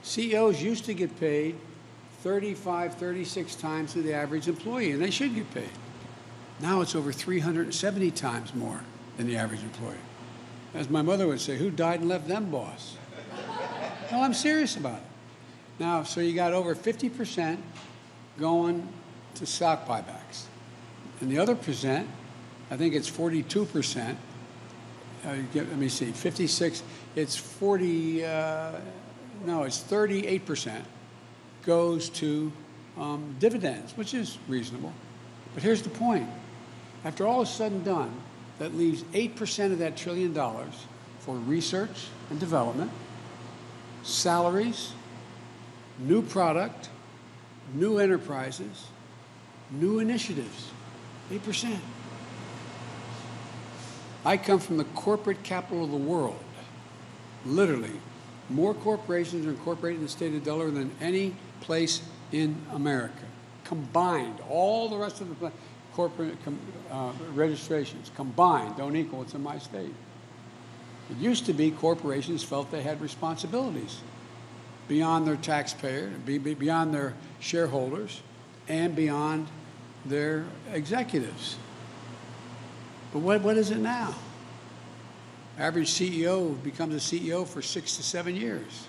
CEOs used to get paid 35, 36 times the average employee, and they should get paid. Now it's over 370 times more than the average employee. As my mother would say, who died and left them, boss? No, I'm serious about it. Now, so you got over 50% going to stock buybacks. And the other percent, I think it's 42%. Let me see, 56, it's 40, no, it's 38% goes to dividends, which is reasonable. But here's the point. After all is said and done, that leaves 8% of that $1 trillion for research and development, salaries, new product, new enterprises, new initiatives, 8%. I come from the corporate capital of the world. Literally, more corporations are incorporated in the state of Delaware than any place in America. Combined, all the rest of the corporate registrations combined don't equal what's in my state. It used to be corporations felt they had responsibilities beyond their taxpayer, beyond their shareholders, and beyond their executives. But what is it now? Average CEO becomes a CEO for 6 to 7 years.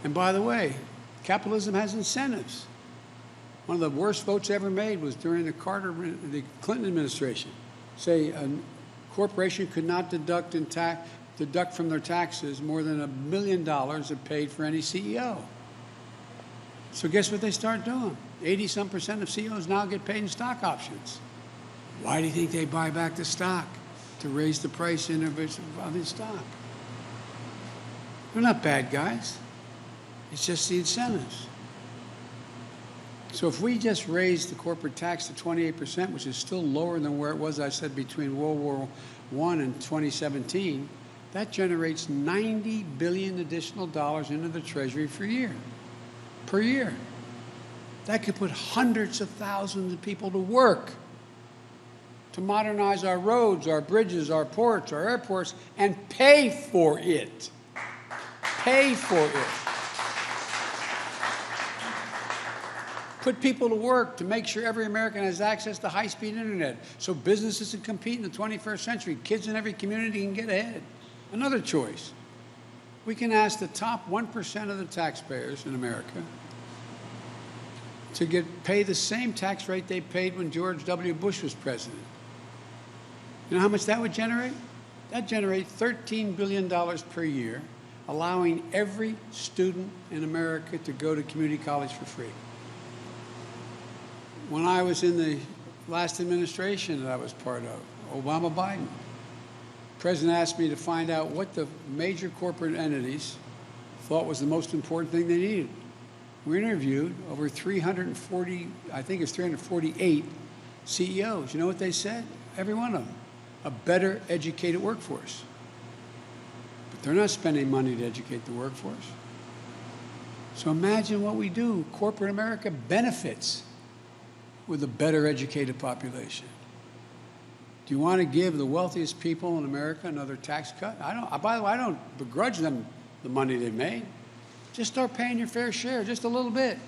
And by the way, capitalism has incentives. One of the worst votes ever made was during the Clinton administration. Say a corporation could not deduct from their taxes more than $1 million it paid for any CEO. So guess what they start doing? 80-some% of CEOs now get paid in stock options. Why do you think they buy back the stock? To raise the price of the stock. They're not bad guys. It's just the incentives. So if we just raise the corporate tax to 28%, which is still lower than where it was, I said, between World War I and 2017, that generates $90 billion additional dollars into the Treasury per year. That could put hundreds of thousands of people to work to modernize our roads, our bridges, our ports, our airports, and pay for it. Pay for it. Put people to work to make sure every American has access to high-speed internet so businesses can compete in the 21st century. Kids in every community can get ahead. Another choice. We can ask the top 1% of the taxpayers in America to pay the same tax rate they paid when George W. Bush was president. You know how much that would generate? That generates $13 billion per year, allowing every student in America to go to community college for free. When I was in the last administration that I was part of, Obama-Biden, the president asked me to find out what the major corporate entities thought was the most important thing they needed. We interviewed over 340, I think it's 348 CEOs. You know what they said? Every one of them. A better educated workforce. But they're not spending money to educate the workforce. So imagine what we do. Corporate America benefits with a better educated population. Do you want to give the wealthiest people in America another tax cut? By the way, I don't begrudge them the money they've made. Just start paying your fair share, just a little bit.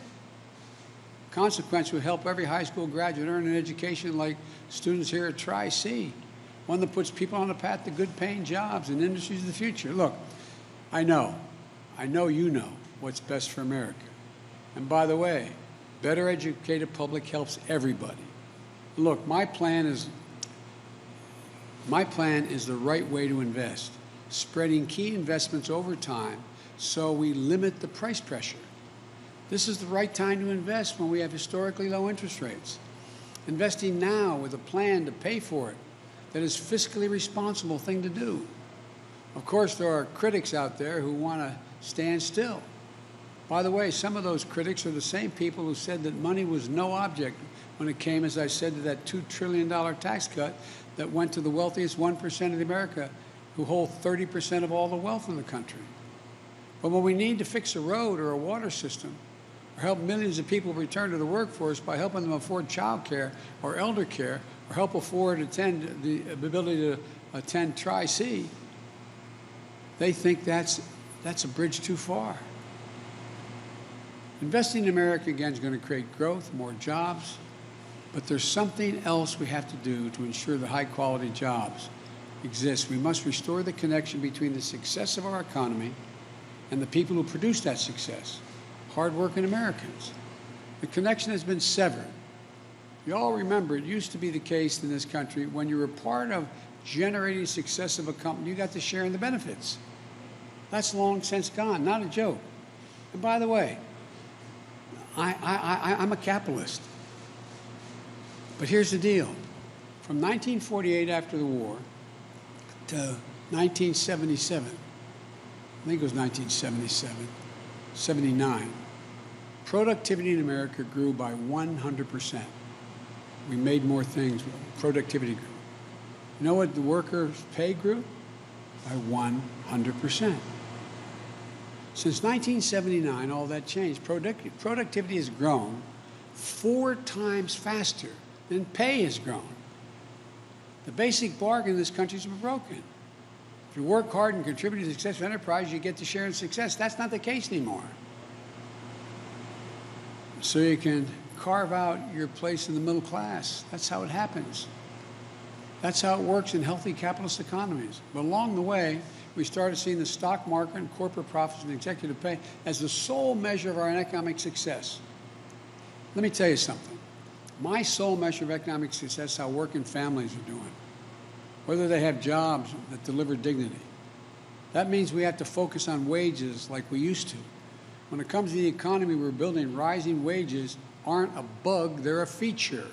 Consequence would help every high school graduate earn an education like students here at Tri-C, one that puts people on the path to good paying jobs and industries of the future. Look, I know you know what's best for America. And by the way, better educated public helps everybody. Look, my plan is the right way to invest, spreading key investments over time so we limit the price pressure. This is the right time to invest when we have historically low interest rates. Investing now with a plan to pay for it, that is fiscally responsible thing to do. Of course, there are critics out there who want to stand still. By the way, some of those critics are the same people who said that money was no object when it came, as I said, to that $2 trillion tax cut that went to the wealthiest 1% of America, who hold 30% of all the wealth in the country. But when we need to fix a road or a water system, or help millions of people return to the workforce by helping them afford child care or elder care, or help afford the ability to attend Tri-C, they think that's a bridge too far. Investing in America, again, is going to create growth, more jobs, but there's something else we have to do to ensure that high-quality jobs exist. We must restore the connection between the success of our economy and the people who produce that success, hard-working Americans. The connection has been severed. You all remember, it used to be the case in this country, when you were part of generating success of a company, you got to share in the benefits. That's long since gone, not a joke. And by the way, I'm a capitalist. But here's the deal. From 1948, after the war, to 1977, I think it was 1977, 79, productivity in America grew by 100%. We made more things. Productivity grew. You know what the workers' pay grew? By 100%. Since 1979, all that changed. Productivity has grown 4 times faster than pay has grown. The basic bargain in this country has been broken. If you work hard and contribute to the success of enterprise, you get to share in success. That's not the case anymore. So you can carve out your place in the middle class. That's how it happens. That's how it works in healthy capitalist economies. But along the way, we started seeing the stock market and corporate profits and executive pay as the sole measure of our economic success. Let me tell you something. My sole measure of economic success is how working families are doing, whether they have jobs that deliver dignity. That means we have to focus on wages like we used to. When it comes to the economy we're building, rising wages aren't a bug, they're a feature.